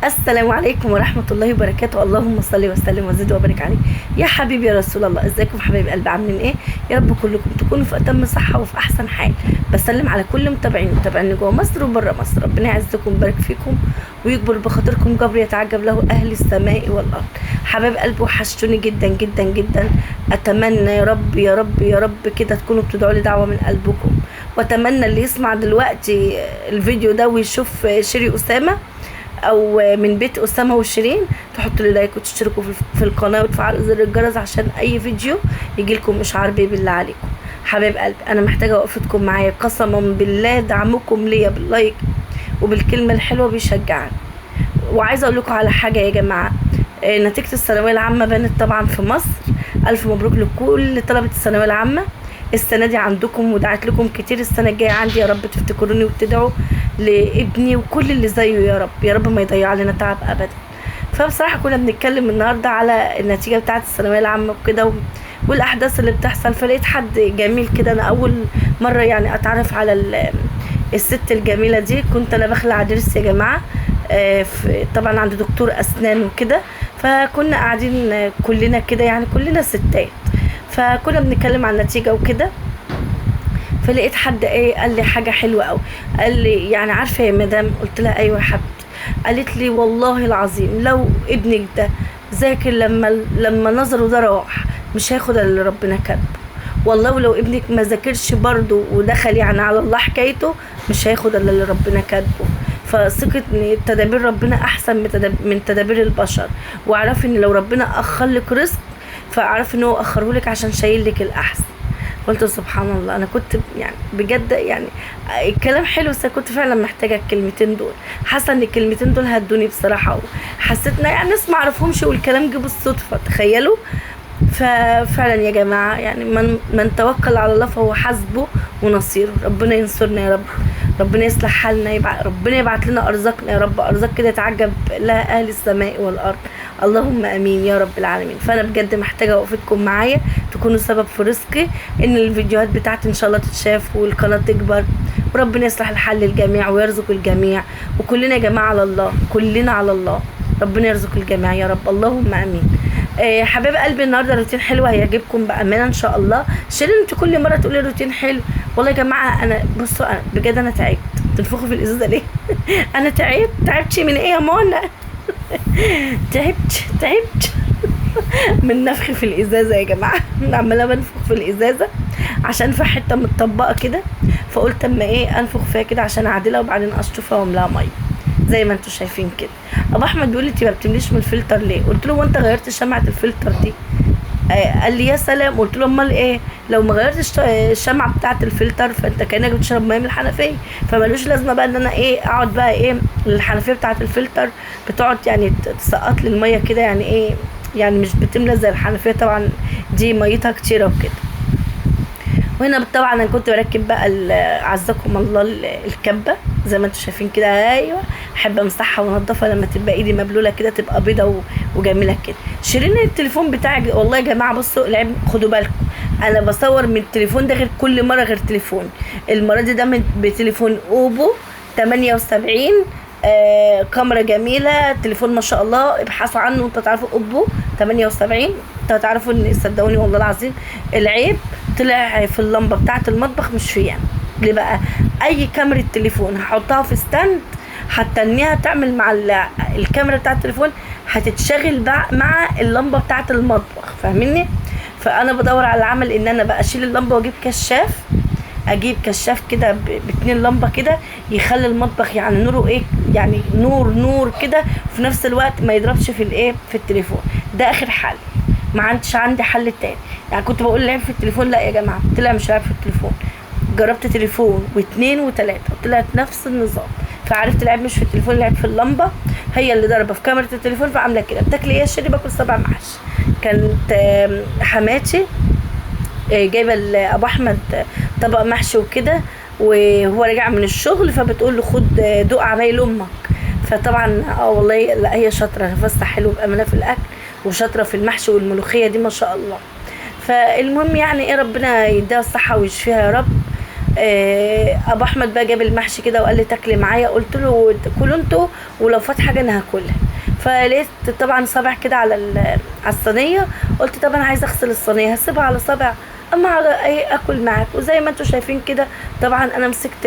السلام عليكم ورحمة الله وبركاته. اللهم صل وسلم وزد وبارك عليه يا حبيبي يا رسول الله. ازيكم حبايب قلبي، عاملين ايه؟ يا رب كلكم تكونوا في اتم صحة وفي احسن حال. بسلم على كل متابعين جوه مصر وبره مصر. ربنا يعزكم ويبارك فيكم ويكبر بخاطركم جبر يتعجب له اهل السماء والارض. حبايب قلبي وحشتوني جدا جدا جدا. اتمنى يا رب يا رب يا رب كده تكونوا بتدعوا لي دعوة من قلبكم، واتمنى اللي يسمع دلوقتي الفيديو ده ويشوف شيري اسامة او من بيت اسامه وشيرين تحطوا لي لايك وتشتركوا في القناه وتفعلوا زر الجرس عشان اي فيديو يجي لكم اشعار بيه بالله عليكم. حبايب قلبي انا محتاجه وقفتكم معايا، قسما بالله دعمكم ليا باللايك وبالكلمه الحلوه بيشجعني. وعايزه اقول لكم على حاجه يا جماعه، نتيجه الثانويه العامه بانت طبعا في مصر. الف مبروك لكل طلبه الثانويه العامه. السنه دي عندكم ودعت لكم كتير، السنه الجايه عندي يا رب تفتكروني وتدعوا لابني وكل اللي زيه يا رب، يا رب ما يضيع لنا تعب ابدا. فبصراحه كنا بنتكلم النهارده على النتيجه بتاعه الثانويه العامه وكده والاحداث اللي بتحصل. فلقيت حد جميل كده، انا اول مره يعني اتعرف على الست الجميله دي. كنت انا بخلع ضرس يا جماعه، طبعا عند دكتور اسنان وكده. فكنا قاعدين كلنا كده، يعني كلنا ستات، فكنا بنتكلم عن النتيجه وكده. فلقيت حد قال لي حاجه حلوه قوي. قال لي يعني عارفه يا مدام؟ قلت لها ايوه يا حبيبتي. قالت لي والله العظيم لو ابنك ده ذاكر لما نظره ده راح مش هياخد اللي ربنا كاتبه. والله ولو ابنك ما ذاكرش برضه ودخل يعني على الله حكايته مش هياخد اللي ربنا كاتبه. فثقت ان تدابير ربنا احسن من تدابير البشر. واعرفي ان لو ربنا اخر لك رزق فاعرفي ان هو اخره لك عشان شايل لك الاحسن. قلت سبحان الله. انا كنت يعني بجد يعني الكلام حلو، بس كنت فعلا محتاجه الكلمتين دول. حاسه ان الكلمتين دول هدوني بصراحه، وحسيتنا يعني ناس ما اعرفهمش والكلام جه بالصدفه، تخيلوا. ففعلا يا جماعه يعني من توكل على الله فهو حسبه ونصيره. ربنا ينصرنا يا رب، ربنا يصلح حالنا، ربنا يبعت لنا ارزاقنا يا رب، ارزاق كده يتعجب لها اهل السماء والارض. اللهم امين يا رب العالمين. فانا بجد محتاجه وقفتكم معايا، تكونوا سبب في رزقي، ان الفيديوهات بتاعتي ان شاء الله تتشاف والقناه تكبر، وربنا يصلح الحال للجميع ويرزق الجميع. وكلنا يا جماعه على الله، كلنا على الله، ربنا يرزق الجميع يا رب، اللهم امين. حبايب قلبي النهارده روتين حلو هيعجبكم بامانه ان شاء الله. شيرين انت كل مره تقولي روتين حلو، والله يا جماعه انا بصوا أنا بجد انا تعبت. تنفخوا في الازازه ليه؟ انا تعبت من ايه يا منى؟ تعبت من نفخ في الازازه يا جماعه. عماله بنفخ في الازازه عشان في حته متطبقه كده، فقلت اما انفخ فيها كده عشان اعدلها وبعدين اشطفها واملاها ميه زي ما انتم شايفين كده. ابو احمد بيقول لي انت ما بتمليش من الفلتر ليه؟ قلت له وانت غيرت شمعه الفلتر دي؟ قال لي يا سلام. قلت له امال ايه؟ لو ما غيرتش الشمعه بتاعه الفلتر فانت كانك بتشرب ميه من الحنفيه، فمالوش لازمه بقى ان انا اقعد بقى الحنفيه بتاعه الفلتر بتقعد يعني تسقط لي الميه كده، يعني يعني مش بتملى زي الحنفيه طبعا، دي ميتها كتيره وكده. وهنا طبعا انا كنت بركب بقى عزكم الله الكبه زي ما انتم شايفين كده. ايوه احب امسحها وانضفها لما تبقى ايدي مبلوله كده، تبقى بيضه وجميله كده. شيرين التليفون بتاعي والله يا جماعه بصوا العيب، خدوا بالكم انا بصور من التليفون ده غير كل مره غير تليفون. المره دي ده بتليفون اوبو 78. كاميرا جميله، تليفون ما شاء الله. ابحثوا عنه انتوا تعرفوا اوبو 78. انتوا تعرفوا ان صدقوني والله العظيم العيب طلع في اللمبه بتاعه المطبخ مش فيها. ليه بقى؟ اي كاميرا تليفون هحطها في ستاند هتنيها تعمل مع الكاميرا بتاعه التليفون، هتتشغل مع اللمبه بتاعه المطبخ، فاهميني؟ فانا بدور على العمل ان انا بقى اشيل اللمبه واجيب كشاف، اجيب كشاف كده باتنين لمبه كده يخلي المطبخ يعني نوره يعني نور كده، وفي نفس الوقت ما يضربش في التليفون. ده اخر حل، ما عندي حل تاني. يعني كنت بقول لعب في التليفون، لا يا جماعه طلع مش لعب في التليفون. جربت تليفون واثنين وثلاثه طلعت نفس النظام. فعرفت العيب مش في التليفون، العيب في اللمبه، هي اللي ضربه في كاميرا التليفون فعامله كده. بتاكلي ايه يا شيري؟ باكل 7 محشي. كانت حماتي جايبه لابو احمد طبق محشي وكده، وهو راجع من الشغل فبتقول له خد دوق عمايل امك. فطبعا والله لا هي شاطره، نفسها حلو بامانه في الاكل، وشاطره في المحشي والملوخيه دي ما شاء الله. فالمهم يعني ربنا يديها الصحه ويشفيها يا رب. ابو احمد بقى جاب المحشي كده وقال لي تاكلي معايا، قلت له كلوا انتوا ولو فات حاجه انا هاكلها. فلقيت طبعا صابع كده على على الصينيه، قلت طب انا عايزه اغسل الصينيه هسيبها على صابع اما على ايه اكل معاك. وزي ما انتم شايفين كده طبعا انا مسكت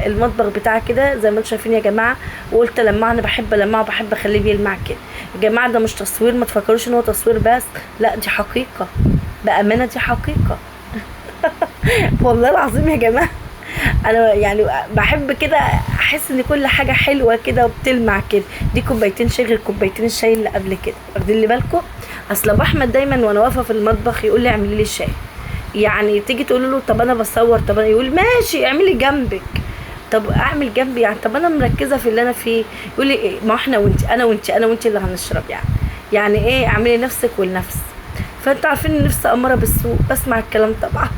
المطبخ بتاعي كده زي ما انتم شايفين يا جماعه، وقلت لمعه، انا بحب المعه وبحب اخليه بيلمع كده يا جماعه. ده مش تصوير، ما تفكروش ان هو تصوير بس، لا دي حقيقه، بامانه دي حقيقه. والله العظيم يا جماعه انا يعني بحب كده احس ان كل حاجه حلوه كده وبتلمع كده. دي كوبايتين شاي غير كوبايتين الشاي اللي قبل كده، واخدين لي بالكم؟ اصل ابو احمد دايما وانا واقفه في المطبخ يقول لي اعملي لي الشاي، يعني تيجي تقول له طب انا بصور، طب انا يقول ماشي اعملي جنبك. طب اعمل جنبي يعني، طب انا مركزه في اللي انا فيه. يقول لي إيه؟ ما احنا وانت، انا وانت اللي هنشرب يعني ايه اعملي نفسك والنفس. فانتوا عارفين ان نفسي اماره بالسوق، بسمع الكلام طبعا.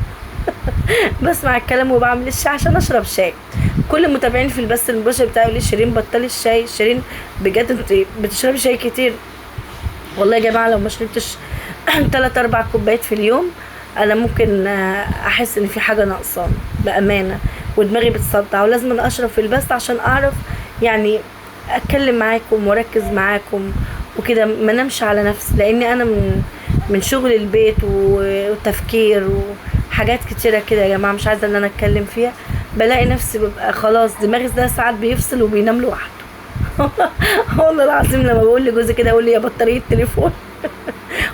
بسمع الكلام وبعمل الشاي عشان اشرب شاي. كل المتابعين في البث المباشر بتاعي يقول لي شيرين بطلي الشاي، شيرين بجد انت بتشربي شاي كتير. والله يا جماعه لو ما شربتش 3 4 كوبايات في اليوم انا ممكن احس ان في حاجه ناقصاني بامانه، ودماغي بتصدع، ولازم أنا اشرب في البث عشان اعرف يعني اتكلم معاكم واركز معاكم وكده، ما نمشي على نفسي، لاني انا من شغل البيت وتفكير وحاجات كتيره كده يا جماعه مش عايزه ان انا اتكلم فيها. بلاقي نفسي ببقى خلاص دماغي ده ساعات بيفصل وبينام لوحده. والله العظيم لما بقول لجوزي كده يقول لي يا بطاريه التليفون.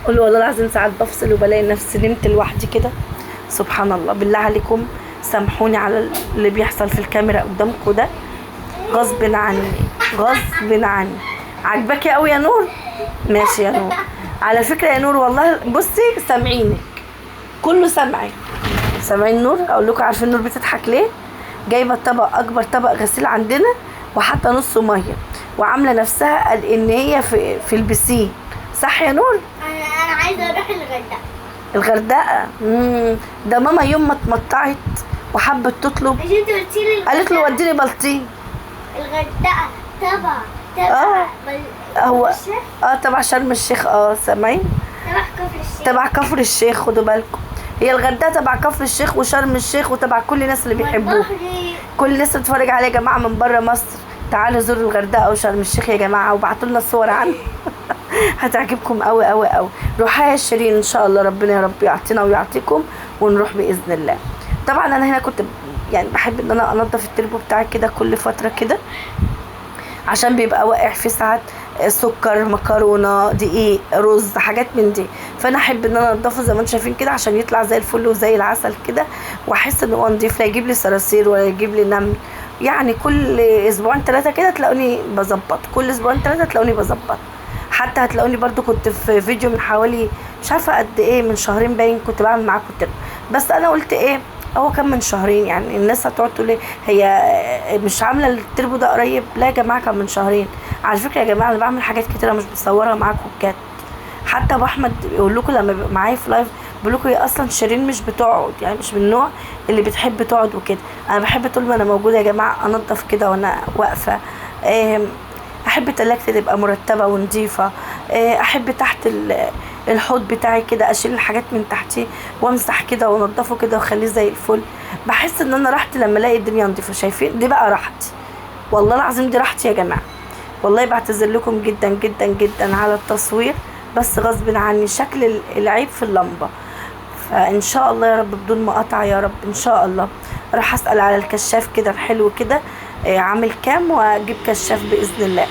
اقول له والله العظيم ساعات بفصل وبلاقي نفسي نمت لوحدي كده. سبحان الله. بالله عليكم سامحوني على اللي بيحصل في الكاميرا قدامكم ده، غصب عني غصب عني. عجبك قوي يا نور؟ ماشي يا نور. على فكره يا نور والله بصي سامعينك، كله سامعك، سامعين نور. اقول لكم عارفين نور بتضحك ليه؟ جايبه الطبق اكبر طبق غسيل عندنا وحاطه نصه ميه وعامله نفسها قال ان هي في البسين. صح يا نور؟ انا عايزه اروح الغردقه. الغردقه؟ ده ماما يوم ما اتمطعت وحبت تطلب مش انت قلتي لي قالت له وديني بلطيم. الغردقه تبع هو تبع شرم الشيخ. سامعين؟ تبع كفر الشيخ. تبع كفر الشيخ، خدوا بالكم. هي الغردقه تبع كفر الشيخ وشرم الشيخ وتبع كل الناس اللي بيحبوه، كل الناس اللي بتتفرج عليها يا جماعه من بره مصر. تعالوا زوروا الغردقه وشرم الشيخ يا جماعه وابعتوا لنا الصور عنها. هتعجبكم قوي قوي قوي. روحوا يا شيرين ان شاء الله، ربنا يا رب يعطينا ويعطيكم ونروح باذن الله. طبعا انا هنا كنت يعني بحب ان انا انضف التربو بتاعي كده كل فتره كده، عشان بيبقى واقع في ساعات سكر، مكرونه، دقيق، رز، حاجات من دي. فانا احب ان انا انضفه زي ما انتم شايفين كده عشان يطلع زي الفل وزي العسل كده، واحس ان هو نضيف، لا يجيب لي صراصير ولا يجيب لي نمل. يعني كل اسبوعين 3 كده تلاقوني بظبط، كل اسبوعين 3 تلاقوني بظبط. حتى هتلاقوني برضو كنت في فيديو من حوالي مش عارفه قد ايه، من شهرين باين، كنت بعمل معاكم تربو. بس انا قلت ايه، هو كان من شهرين، يعني الناس هتقعد تقول لي هي مش عامله التربو ده قريب. لا يا جماعه كان من شهرين. على فكره يا جماعه انا بعمل حاجات كتيره مش بصورها معاكم بجد. حتى ابو احمد يقول لكم لما بيبقى معايا في لايف بيقول لكم هي اصلا شيرين مش بتقعد، يعني مش من النوع اللي بتحب تقعد وكده. انا بحب طول ما انا موجوده يا جماعه انضف كده وانا واقفه. احب تلاجتي تبقى مرتبه ونظيفه. احب تحت الحوض بتاعي كده اشيل الحاجات من تحتيه وامسح كده وانضفه كده واخليه زي الفل. بحس ان انا راحتي لما الاقي الدنيا نظيفه. شايفين؟ دي بقى راحتي، والله العظيم دي راحتي يا جماعه. والله بعتذر لكم جدا جدا جدا على التصوير، بس غصب عني شكل العيب في اللمبه. فان شاء الله يا رب بدون مقاطعه يا رب ان شاء الله راح اسال على الكشاف كده الحلو كده عامل كام واجيب كشاف باذن الله.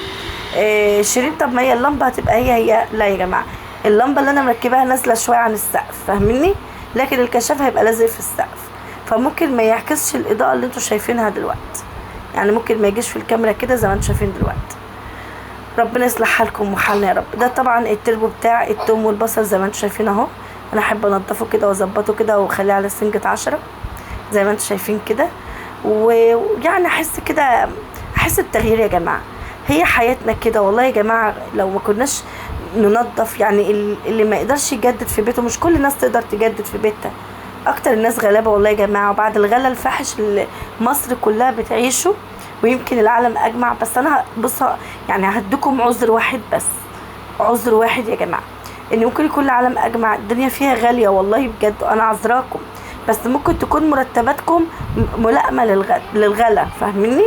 شيرين طب ما هي اللمبه هتبقى هي لا يا جماعه، اللمبه اللي انا مركباها نازله شويه عن السقف، فاهميني؟ لكن الكشاف هيبقى لازق في السقف، فممكن ما يعكسش الاضاءه اللي انتوا شايفينها دلوقتي، يعني ممكن ما يجيش في الكاميرا كده زي ما انتوا شايفين دلوقتي. ربنا يصلح حالكم وحالنا يا رب. ده طبعا التربو بتاع التوم والبصل زي ما انتوا شايفين اهو. انا احب انضفه كده واظبطه كده واخليه على سنجة 10 زي ما انتوا شايفين كده، ويعني احس كده، احس بتغيير يا جماعه. هي حياتنا كده والله يا جماعه. لو ما كناش ننظف، يعني اللي ما يقدرش يجدد في بيته، مش كل الناس تقدر تجدد في بيتها، اكتر الناس غلابه والله يا جماعه. وبعد الغلا الفاحش اللي مصر كلها بتعيشه ويمكن العالم اجمع، بس انا بص يعني هديكم عذر واحد بس، عذر واحد يا جماعه، ان ممكن يكون العالم اجمع الدنيا فيها غاليه والله بجد، انا عذراكم. بس ممكن تكون مرتباتكم ملائمه للغلا، فاهميني؟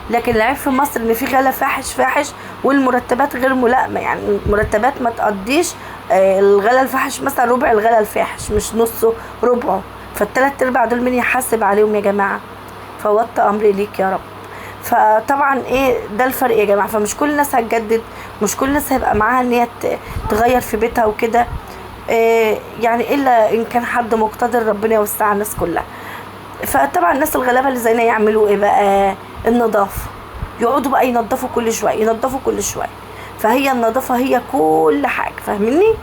لكن العيب في مصر ان في غلا فاحش والمرتبات غير ملائمه، يعني المرتبات ما تقضيش الغلا الفاحش، مثلا ربع الغلا الفاحش مش نصه، ربعه. فالتلات ارباع دول مين يحاسب عليهم يا جماعه؟ فوضت امري ليك يا رب. فطبعا ده الفرق يا جماعه. فمش كل الناس هتجدد، مش كل الناس هيبقى معاها ان هي تغير في بيتها وكده، يعني الا ان كان حد مقتدر ربنا يوسع على الناس كلها. فطبعا الناس الغلابه اللي زينا يعملوا ايه بقى؟ النظافه، يقعدوا بقى ينظفوا كل شويه. فهي النظافه هي كل حاجه، فاهميني؟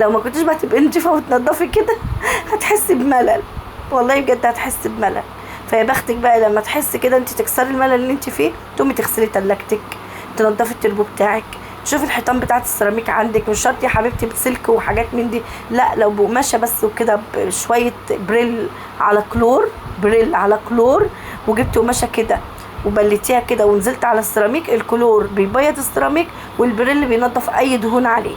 لو ما كنتش بقى تبقي نضيفه وتنضفي كده هتحسي بملل، والله بجد هتحسي بملل. فيا بختك بقى لما تحسي كده انت تكسري الملل اللي انت فيه، تقومي تغسلي تلاجتك، تنضفي التربو بتاعك، شوفي الحيطان بتاعت السيراميك عندك. مش شرط يا حبيبتي بسلك وحاجات من دي، لا، لو بقماشه بس وكده بشويه بريل على كلور وجبت قماشه كده وبلتيها كده ونزلت على السيراميك، الكلور بيبيض السيراميك والبريل بينضف اي دهون عليه،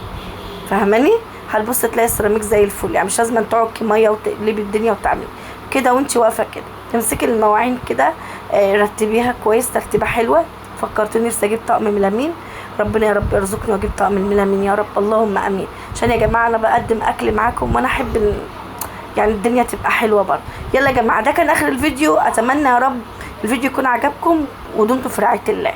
فاهماني؟ هتبص تلاقي السيراميك زي الفل. يعني مش لازم تعكي ميه وتقلبي الدنيا وتعملي كده وانت واقفه كده. تمسكي المواعين كده رتبيها كويس ترتيبه حلوه. فكرتوني نفسي اجيب طقم ميلامين، ربنا يا رب يرزقني واجيب طقم الميلامين يا رب، اللهم امين. عشان يا جماعه انا بقدم اكل معاكم وانا احب يعني الدنيا تبقى حلوه برضه. يلا يا جماعه، ده كان اخر الفيديو. اتمنى يا رب الفيديو يكون عجبكم ودمتم في رعايه الله.